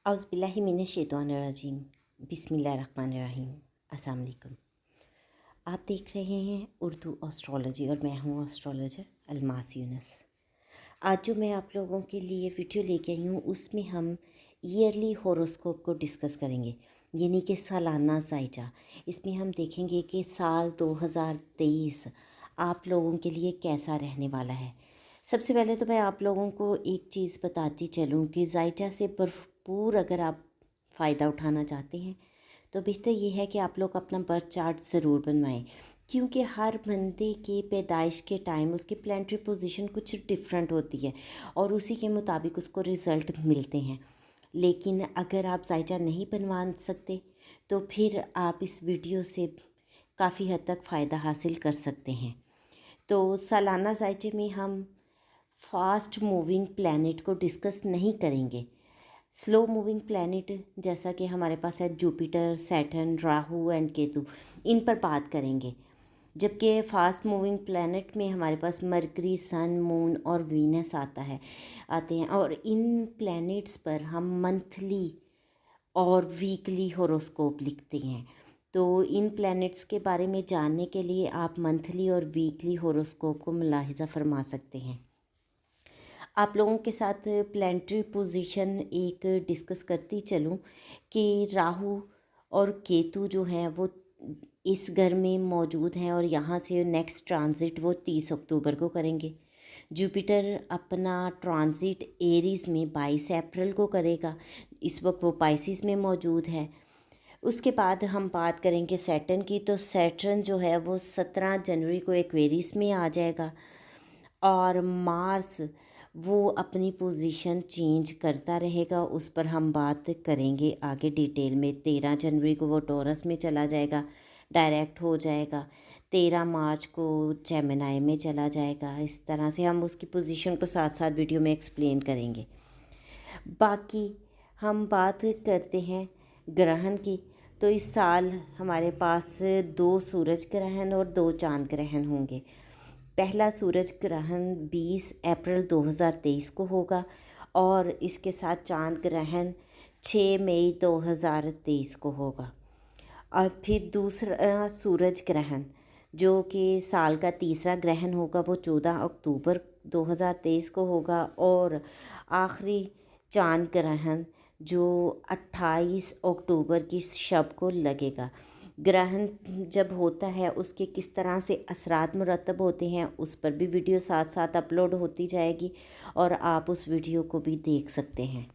औज़ुबिल्लाहि मिनश्शैतानिर्रजीम बिस्मिल्लाहिर्रहमानिर्रहीम। अस्सलाम वालेकुम। आप देख रहे हैं उर्दू एस्ट्रोलॉजी और मैं हूँ एस्ट्रोलॉजर अलमास यूनुस। आज जो मैं आप लोगों के लिए वीडियो लेके आई हूँ उसमें हम ईयरली हॉरोस्कोप को डिस्कस करेंगे, यानी कि सालाना ज़ायजा। इसमें हम देखेंगे कि साल 2023 आप लोगों के लिए कैसा रहने वाला है। सबसे पहले तो मैं आप लोगों को एक चीज़ बताती चलूँ कि ज़ायजा से भरपूर अगर आप फ़ायदा उठाना चाहते हैं तो बेहतर ये है कि आप लोग अपना बर्थ चार्ट ज़रूर बनवाएं, क्योंकि हर बंदे के पैदाइश के टाइम उसकी प्लानिटरी पोजीशन कुछ डिफरेंट होती है और उसी के मुताबिक उसको रिज़ल्ट मिलते हैं। लेकिन अगर आप ज़ायजा नहीं बनवा सकते तो फिर आप इस वीडियो से काफ़ी हद तक फ़ायदा हासिल कर सकते हैं। तो सालाना ज़ायजे में हम फास्ट मूविंग प्लैनेट को डिस्कस नहीं करेंगे। स्लो मूविंग प्लैनेट जैसा कि हमारे पास है Jupiter, Saturn, Rahu and Ketu, इन पर बात करेंगे। जबकि फास्ट मूविंग प्लैनेट में हमारे पास मरकरी, सन, मून और वीनस आते हैं और इन प्लैनेट्स पर हम मंथली और वीकली हॉरोस्कोप लिखते हैं। तो इन प्लैनेट्स के बारे में जानने के लिए आप मंथली और वीकली हॉरोस्कोप को मुलाहिज़ा फरमा सकते हैं। आप लोगों के साथ प्लानिटरी पोजीशन एक डिस्कस करती चलूँ कि राहु और केतु जो हैं वो इस घर में मौजूद हैं और यहाँ से नेक्स्ट ट्रांजिट वो 30 अक्टूबर को करेंगे। जुपिटर अपना ट्रांजिट एरीज़ में 22 अप्रैल को करेगा, इस वक्त वो पाइसिस में मौजूद है। उसके बाद हम बात करेंगे सैटर्न की, तो सैटर्न जो है वो 17 जनवरी को एक्वेरियस में आ जाएगा और मार्स वो अपनी पोजीशन चेंज करता रहेगा, उस पर हम बात करेंगे आगे डिटेल में। 13 जनवरी को वो टॉरस में चला जाएगा, डायरेक्ट हो जाएगा। 13 मार्च को जेमिनी में चला जाएगा। इस तरह से हम उसकी पोजीशन को साथ साथ वीडियो में एक्सप्लेन करेंगे। बाकी हम बात करते हैं ग्रहण की, तो इस साल हमारे पास 2 सूरज ग्रहण और 2 चांद ग्रहण होंगे। पहला सूरज ग्रहण 20 अप्रैल 2023 को होगा और इसके साथ चांद ग्रहण 6 मई 2023 को होगा। और फिर दूसरा सूरज ग्रहण जो कि साल का तीसरा ग्रहण होगा वो 14 अक्टूबर 2023 को होगा और आखिरी चांद ग्रहण जो 28 अक्टूबर की शब को लगेगा। ग्रहण जब होता है उसके किस तरह से असरात मुरतब होते हैं उस पर भी वीडियो साथ साथ अपलोड होती जाएगी और आप उस वीडियो को भी देख सकते हैं।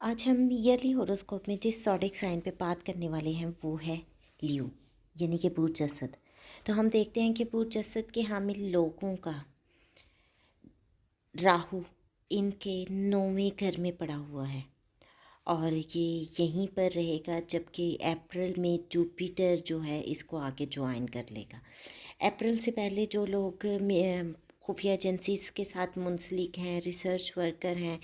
आज हम ईयरली हॉरोस्कोप में जिस ज़ोडिएक साइन पे बात करने वाले हैं वो है लियो, यानी कि बुर्ज असद। तो हम देखते हैं कि बुर्ज असद के हामिल लोगों का राहु इनके 9वें घर में पड़ा हुआ है और ये यहीं पर रहेगा, जबकि अप्रैल में जुपिटर जो है इसको आगे ज्वाइन कर लेगा। अप्रैल से पहले जो लोग खुफिया एजेंसीज़ के साथ मुंसलिक हैं, रिसर्च वर्कर हैं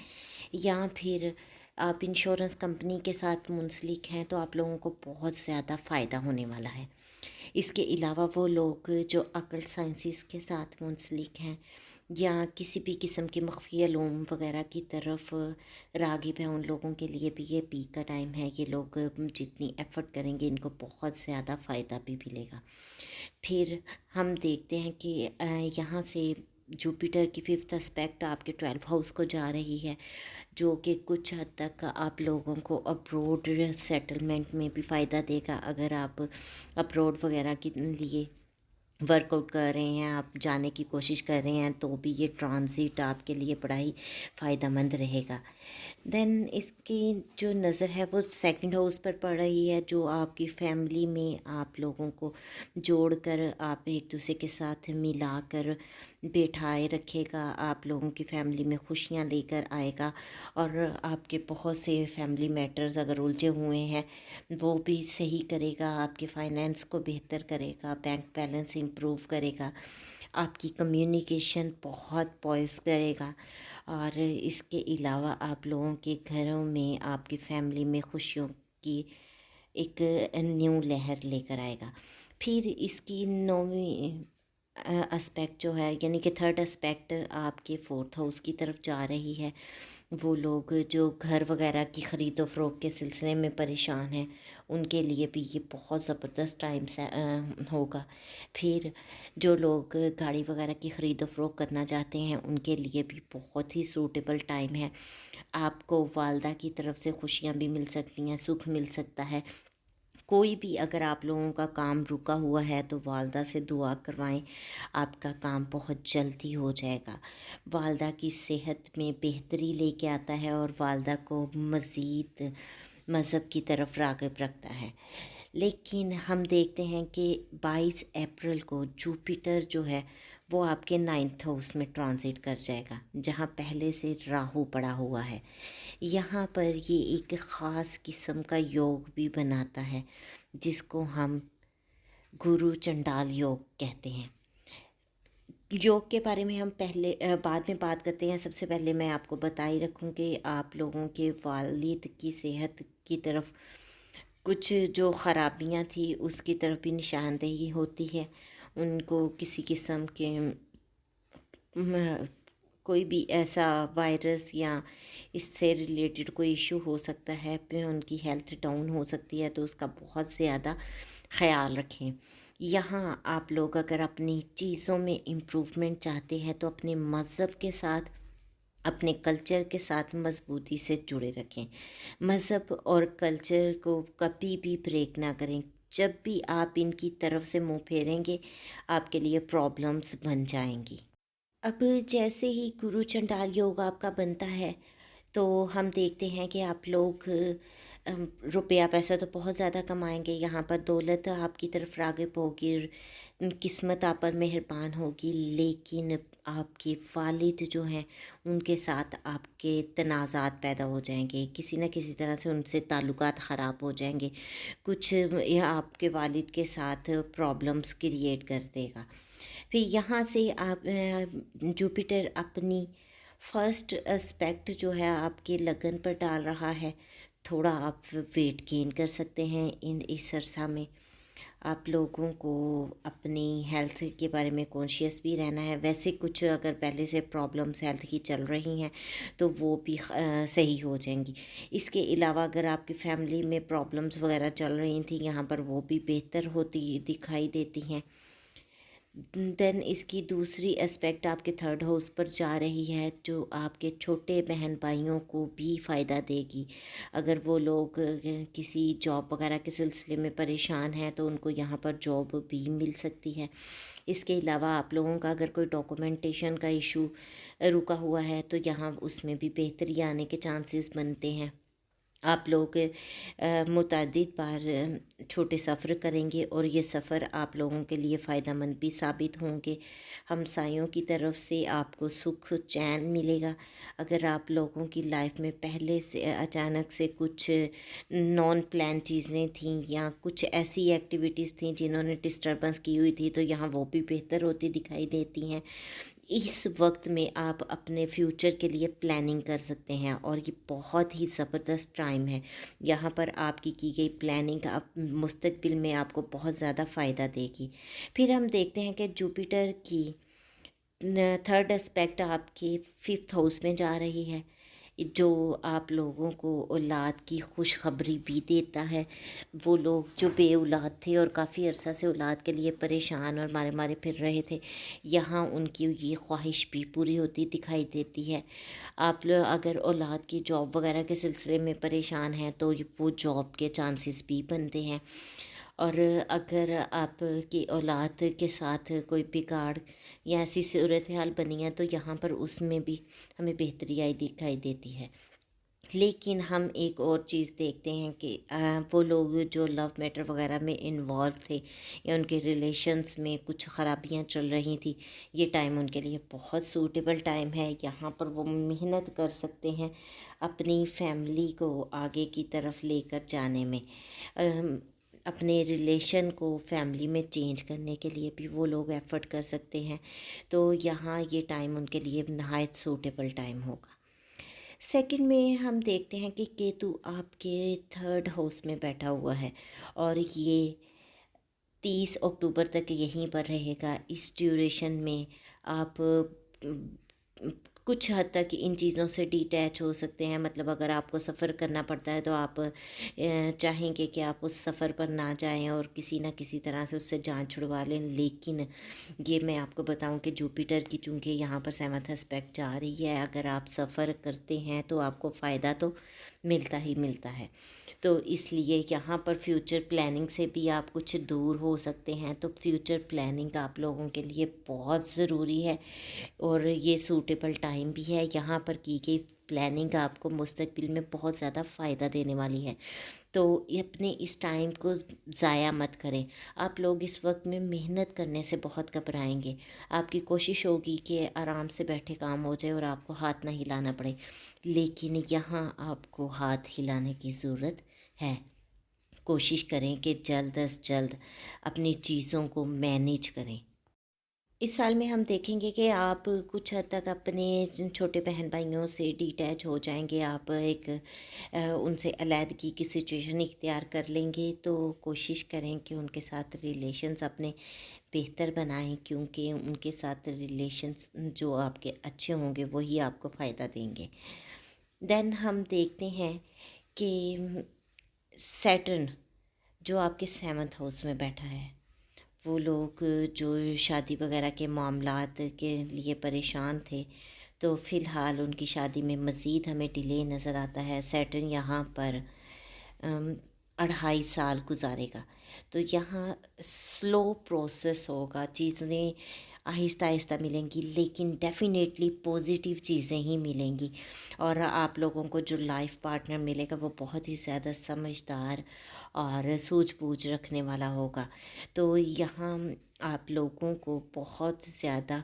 या फिर आप इंश्योरेंस कंपनी के साथ मुंसलिक हैं, तो आप लोगों को बहुत ज़्यादा फ़ायदा होने वाला है। इसके अलावा वो लोग जो अकल्ट साइंसेस के साथ मुंसलिक हैं या किसी भी किस्म के मख्फी उलूम वगैरह की तरफ राग़िब हैं, उन लोगों के लिए भी ये पीक का टाइम है। ये लोग जितनी एफ़र्ट करेंगे इनको बहुत ज़्यादा फ़ायदा भी मिलेगा। फिर हम देखते हैं कि यहाँ से जुपिटर की 5th एस्पेक्ट आपके 12th हाउस को जा रही है, जो कि कुछ हद तक आप लोगों को अब्रॉड सेटलमेंट में भी फ़ायदा देगा। अगर आप अब्रॉड वगैरह के लिए वर्कआउट कर रहे हैं, आप जाने की कोशिश कर रहे हैं, तो भी ये ट्रांजिट आपके लिए बड़ा ही फ़ायदेमंद रहेगा। देन इसकी जो नज़र है वो सेकंड हाउस पर पड़ रही है, जो आपकी फैमिली में आप लोगों को जोड़कर आप एक दूसरे के साथ मिलाकर बैठाए रखेगा, आप लोगों की फैमिली में खुशियाँ लेकर आएगा और आपके बहुत से फैमिली मैटर्स अगर उलझे हुए हैं वो भी सही करेगा, आपके फाइनेंस को बेहतर करेगा, बैंक बैलेंस इम्प्रूव करेगा, आपकी कम्युनिकेशन बहुत पॉइस करेगा और इसके अलावा आप लोगों के घरों में आपकी फैमिली में खुशियों की एक न्यू लहर लेकर आएगा। फिर इसकी नौवीं एस्पेक्ट जो है, यानी कि थर्ड एस्पेक्ट आपके फोर्थ हाउस की तरफ जा रही है। वो लोग जो घर वगैरह की ख़रीदो फ़रोख्त के सिलसिले में परेशान हैं, उनके लिए भी ये बहुत ज़बरदस्त टाइम से होगा। फिर जो लोग गाड़ी वगैरह की ख़रीदो फ़रोख्त करना चाहते हैं, उनके लिए भी बहुत ही सूटेबल टाइम है। आपको वालदा की तरफ से खुशियाँ भी मिल सकती हैं, सुख मिल सकता है। कोई भी अगर आप लोगों का काम रुका हुआ है तो वालदा से दुआ करवाएं, आपका काम बहुत जल्दी हो जाएगा। वालदा की सेहत में बेहतरी लेके आता है और वालदा को मज़ीद मज़हब की तरफ राग़िब रखता है। लेकिन हम देखते हैं कि 22 अप्रैल को जुपिटर जो है वो आपके 9th हाउस में ट्रांजिट कर जाएगा, जहाँ पहले से राहु पड़ा हुआ है। यहाँ पर ये एक ख़ास किस्म का योग भी बनाता है, जिसको हम गुरु चंडाल योग कहते हैं। योग के बारे में हम बाद में बात करते हैं। सबसे पहले मैं आपको बता ही रखूँ कि आप लोगों के वालिद की सेहत की तरफ कुछ जो ख़राबियाँ थी उसकी तरफ भी निशानदेही होती है। उनको किसी किस्म के कोई भी ऐसा वायरस या इससे रिलेटेड कोई इशू हो सकता है, फिर उनकी हेल्थ डाउन हो सकती है, तो उसका बहुत ज़्यादा ख़याल रखें। यहाँ आप लोग अगर अपनी चीज़ों में इम्प्रूवमेंट चाहते हैं तो अपने मज़हब के साथ, अपने कल्चर के साथ मज़बूती से जुड़े रखें। मज़हब और कल्चर को कभी भी ब्रेक ना करें। जब भी आप इनकी तरफ से मुँह फेरेंगे, आपके लिए प्रॉब्लम्स बन जाएंगी। अब जैसे ही गुरु चंडाल योग आपका बनता है, तो हम देखते हैं कि आप लोग रुपया पैसा तो बहुत ज़्यादा कमाएंगे। यहाँ पर दौलत आपकी तरफ राग़िब होगी, किस्मत आप पर मेहरबान होगी। लेकिन आपके वालिद जो हैं, उनके साथ आपके तनाज़ात पैदा हो जाएंगे, किसी न किसी तरह से उनसे ताल्लुकात ख़राब हो जाएंगे। कुछ यह आपके वालिद के साथ प्रॉब्लम्स क्रिएट कर देगा। फिर यहाँ से आप जुपिटर अपनी फर्स्ट एस्पेक्ट जो है आपके लगन पर डाल रहा है। थोड़ा आप वेट गेन कर सकते हैं इस अरसा में। आप लोगों को अपनी हेल्थ के बारे में कॉन्शियस भी रहना है। वैसे कुछ अगर पहले से प्रॉब्लम्स हेल्थ की चल रही हैं तो वो भी सही हो जाएंगी। इसके अलावा अगर आपकी फैमिली में प्रॉब्लम्स वगैरह चल रही थी, यहाँ पर वो भी बेहतर होती दिखाई देती हैं। देन इसकी दूसरी एस्पेक्ट आपके थर्ड हाउस पर जा रही है, जो आपके छोटे बहन भाइयों को भी फ़ायदा देगी। अगर वो लोग किसी जॉब वगैरह के सिलसिले में परेशान हैं तो उनको यहाँ पर जॉब भी मिल सकती है। इसके अलावा आप लोगों का अगर कोई डॉक्यूमेंटेशन का इशू रुका हुआ है तो यहाँ उसमें भी बेहतरी आने के चांसेस बनते हैं। आप लोग मुतअद्दिद बार छोटे सफ़र करेंगे और ये सफ़र आप लोगों के लिए फ़ायदा मंद भी साबित होंगे। हमसायों की तरफ से आपको सुख चैन मिलेगा। अगर आप लोगों की लाइफ में पहले से अचानक से कुछ नॉन प्लान चीज़ें थीं या कुछ ऐसी एक्टिविटीज़ थीं जिन्होंने डिस्टर्बेंस की हुई थी, तो यहाँ वो भी बेहतर होती दिखाई देती हैं। इस वक्त में आप अपने फ्यूचर के लिए प्लानिंग कर सकते हैं और ये बहुत ही ज़बरदस्त टाइम है। यहाँ पर आपकी की गई प्लानिंग आप मुस्तकबिल में आपको बहुत ज़्यादा फ़ायदा देगी। फिर हम देखते हैं कि जुपिटर की थर्ड एस्पेक्ट आपके 5th हाउस में जा रही है, जो आप लोगों को औलाद की खुशखबरी भी देता है। वो लोग जो बे औलाद थे और काफ़ी अरसा से औलाद के लिए परेशान और मारे मारे फिर रहे थे, यहाँ उनकी ये ख्वाहिश भी पूरी होती दिखाई देती है। आप लोग अगर औलाद की जॉब वगैरह के सिलसिले में परेशान हैं तो वो जॉब के चांसेस भी बनते हैं। और अगर आपकी औलाद के साथ कोई बिगाड़ या ऐसी सूरत हाल बनी है तो यहाँ पर उसमें भी हमें बेहतरी आई दिखाई देती है। लेकिन हम एक और चीज़ देखते हैं कि वो लोग जो लव मैटर वगैरह में इन्वॉल्व थे या उनके रिलेशंस में कुछ ख़राबियाँ चल रही थी, ये टाइम उनके लिए बहुत सूटेबल टाइम है। यहाँ पर वो मेहनत कर सकते हैं अपनी फैमिली को आगे की तरफ लेकर जाने में। अपने रिलेशन को फैमिली में चेंज करने के लिए भी वो लोग एफ़र्ट कर सकते हैं। तो यहाँ ये टाइम उनके लिए नहायत सूटेबल टाइम होगा। सेकंड में हम देखते हैं कि केतु आपके थर्ड हाउस में बैठा हुआ है और ये 30 अक्टूबर तक यहीं पर रहेगा। इस ड्यूरेशन में आप कुछ हद तक इन चीज़ों से डिटैच हो सकते हैं। मतलब अगर आपको सफ़र करना पड़ता है तो आप चाहेंगे कि आप उस सफ़र पर ना जाएं और किसी न किसी तरह से उससे जान छुड़वा लें। लेकिन ये मैं आपको बताऊं कि जुपिटर की चूँकि यहाँ पर 7th एस्पेक्ट जा रही है, अगर आप सफ़र करते हैं तो आपको फ़ायदा तो मिलता ही मिलता है। तो इसलिए यहाँ पर फ्यूचर प्लानिंग से भी आप कुछ दूर हो सकते हैं। तो फ्यूचर प्लानिंग आप लोगों के लिए बहुत ज़रूरी है और ये सूटेबल टाइम भी है। यहाँ पर की गई प्लानिंग आपको मुस्तकबिल में बहुत ज़्यादा फ़ायदा देने वाली है। तो ये अपने इस टाइम को ज़ाया मत करें। आप लोग इस वक्त में मेहनत करने से बहुत घबराएंगे। आपकी कोशिश होगी कि आराम से बैठे काम हो जाए और आपको हाथ ना हिलाना पड़े, लेकिन यहाँ आपको हाथ हिलाने की ज़रूरत है। कोशिश करें कि जल्द अज जल्द अपनी चीज़ों को मैनेज करें। इस साल में हम देखेंगे कि आप कुछ हद तक अपने छोटे बहन भाइयों से डिटैच हो जाएंगे। आप एक उनसे अलहदगी की सिचुएशन इख्तियार कर लेंगे। तो कोशिश करें कि उनके साथ रिलेशंस अपने बेहतर बनाएं, क्योंकि उनके साथ रिलेशंस जो आपके अच्छे होंगे वही आपको फ़ायदा देंगे। देन हम देखते हैं कि सैटर्न जो आपके 7th हाउस में बैठा है, वो लोग जो शादी वगैरह के मामलात के लिए परेशान थे, तो फ़िलहाल उनकी शादी में मज़ीद हमें डिले नज़र आता है। सैटर्न यहाँ पर 2.5 साल गुजारेगा। तो यहाँ स्लो प्रोसेस होगा, चीज़ें आहिस्ता आहिस्ता मिलेंगी, लेकिन डेफ़िनेटली पॉजिटिव चीज़ें ही मिलेंगी। और आप लोगों को जो लाइफ पार्टनर मिलेगा वो बहुत ही ज़्यादा समझदार और सूझबूझ रखने वाला होगा। तो यहाँ आप लोगों को बहुत ज़्यादा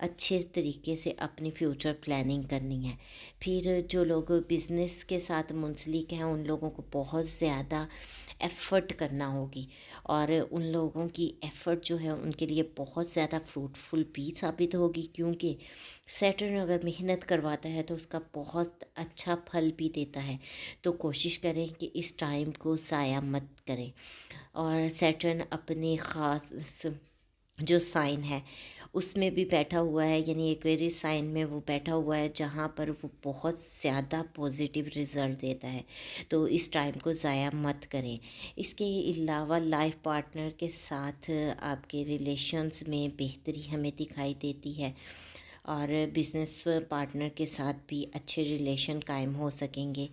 अच्छे तरीके से अपनी फ्यूचर प्लानिंग करनी है। फिर जो लोग बिज़नेस के साथ मुंसलिक हैं उन लोगों को बहुत ज़्यादा एफ़र्ट करना होगी और उन लोगों की एफ़र्ट जो है उनके लिए बहुत ज़्यादा फ्रूटफुल भी साबित होगी, क्योंकि सैटर्न अगर मेहनत करवाता है तो उसका बहुत अच्छा फल भी देता है। तो कोशिश करें कि इस टाइम को ज़ाया मत करें। और सैटर्न अपने ख़ास जो साइन है उसमें भी बैठा हुआ है, यानी एक्वेरियस साइन में वो बैठा हुआ है, जहाँ पर वो बहुत ज़्यादा पॉजिटिव रिज़ल्ट देता है। तो इस टाइम को ज़ाया मत करें। इसके अलावा लाइफ पार्टनर के साथ आपके रिलेशंस में बेहतरी हमें दिखाई देती है और बिज़नेस पार्टनर के साथ भी अच्छे रिलेशन कायम हो सकेंगे।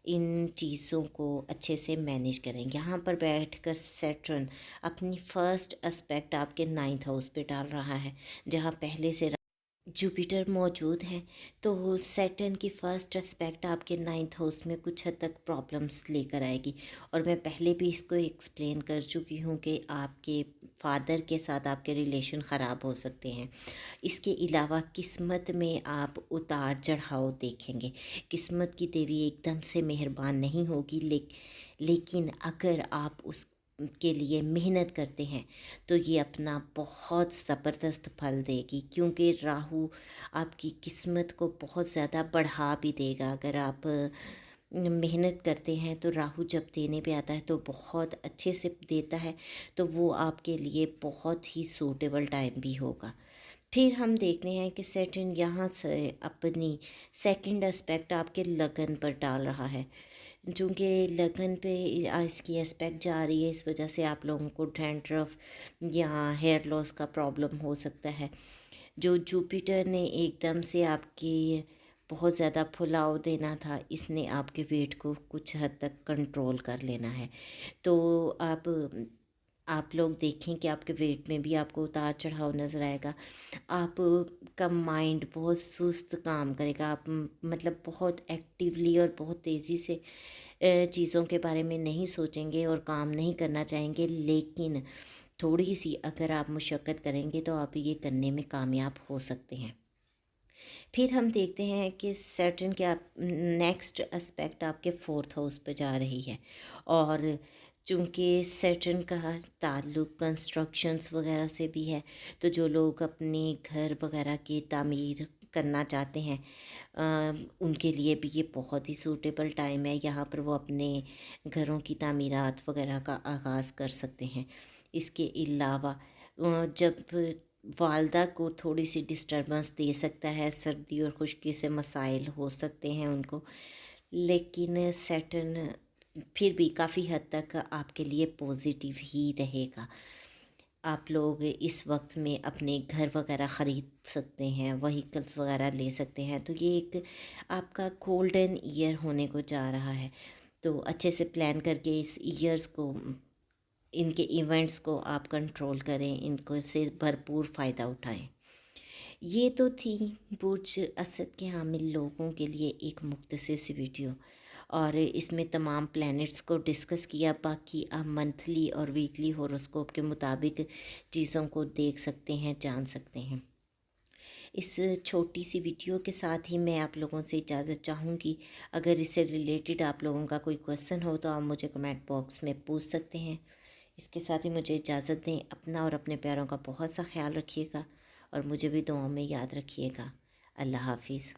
इन चीज़ों को अच्छे से मैनेज करें। यहाँ पर बैठकर सैटर्न अपनी फर्स्ट एस्पेक्ट आपके 9th हाउस पे डाल रहा है, जहाँ पहले से जुपिटर मौजूद है। तो सैटर्न की फर्स्ट एस्पेक्ट आपके 9th हाउस में कुछ हद तक प्रॉब्लम्स लेकर आएगी। और मैं पहले भी इसको एक्सप्लेन कर चुकी हूँ कि आपके फादर के साथ आपके रिलेशन ख़राब हो सकते हैं। इसके अलावा किस्मत में आप उतार चढ़ाव देखेंगे। किस्मत की देवी एकदम से मेहरबान नहीं होगी, लेकिन अगर आप उस के लिए मेहनत करते हैं तो ये अपना बहुत ज़बरदस्त फल देगी, क्योंकि राहु आपकी किस्मत को बहुत ज़्यादा बढ़ा भी देगा। अगर आप मेहनत करते हैं तो राहु जब देने पे आता है तो बहुत अच्छे से देता है। तो वो आपके लिए बहुत ही सूटेबल टाइम भी होगा। फिर हम देखते हैं कि सैटर्न यहाँ से अपनी सेकंड एस्पेक्ट आपके लगन पर डाल रहा है। चूँकि लगन पे इसकी एस्पेक्ट जा रही है, इस वजह से आप लोगों को डैंड्रफ या हेयर लॉस का प्रॉब्लम हो सकता है। जो जुपिटर ने एकदम से आपकी बहुत ज़्यादा फुलाव देना था, इसने आपके वेट को कुछ हद तक कंट्रोल कर लेना है। तो आप लोग देखें कि आपके वेट में भी आपको उतार चढ़ाव नज़र आएगा। आपका माइंड बहुत सुस्त काम करेगा। आप मतलब बहुत एक्टिवली और बहुत तेज़ी से चीज़ों के बारे में नहीं सोचेंगे और काम नहीं करना चाहेंगे, लेकिन थोड़ी सी अगर आप मशक्क़त करेंगे तो आप ये करने में कामयाब हो सकते हैं। फिर हम देखते हैं कि सैटर्न के आप नेक्स्ट एस्पेक्ट आपके 4th हाउस पे जा रही है। और चूँकि सैटर्न का ताल्लुक़ कंस्ट्रक्शंस वगैरह से भी है, तो जो लोग अपने घर वगैरह की तामीर کرنا چاہتے ہیں ان کے لیے بھی یہ بہت ہی سوٹیبل ٹائم ہے. یہاں پر وہ اپنے گھروں کی تعمیرات وغیرہ کا آغاز کر سکتے ہیں. اس کے علاوہ جب والدہ کو تھوڑی سی ڈسٹربنس دے سکتا ہے، سردی اور خشکی سے مسائل ہو سکتے ہیں ان کو، لیکن سیٹرن پھر بھی کافی حد تک آپ کے لیے پازیٹیو ہی رہے گا. آپ لوگ اس وقت میں اپنے گھر وغیرہ خرید سکتے ہیں، وہیکلس وغیرہ لے سکتے ہیں. تو یہ ایک آپ کا گولڈن ایئر ہونے کو جا رہا ہے. تو اچھے سے پلان کر کے اس ایئرس کو، ان کے ایونٹس کو آپ کنٹرول کریں، ان کو سے بھرپور فائدہ اٹھائیں. یہ تو تھی برج اسد کے حامل لوگوں کے لیے ایک مختصر سی ویڈیو، اور اس میں تمام پلینٹس کو ڈسکس کیا. باقی آپ منتھلی اور ویکلی ہوروسکوپ کے مطابق چیزوں کو دیکھ سکتے ہیں، جان سکتے ہیں. اس چھوٹی سی ویڈیو کے ساتھ ہی میں آپ لوگوں سے اجازت چاہوں گی. اگر اس سے ریلیٹڈ آپ لوگوں کا کوئی کویسچن ہو تو آپ مجھے کمنٹ باکس میں پوچھ سکتے ہیں. اس کے ساتھ ہی مجھے اجازت دیں. اپنا اور اپنے پیاروں کا بہت سا خیال رکھیے گا، اور مجھے بھی دعاؤں میں یاد رکھیے گا. اللہ حافظ.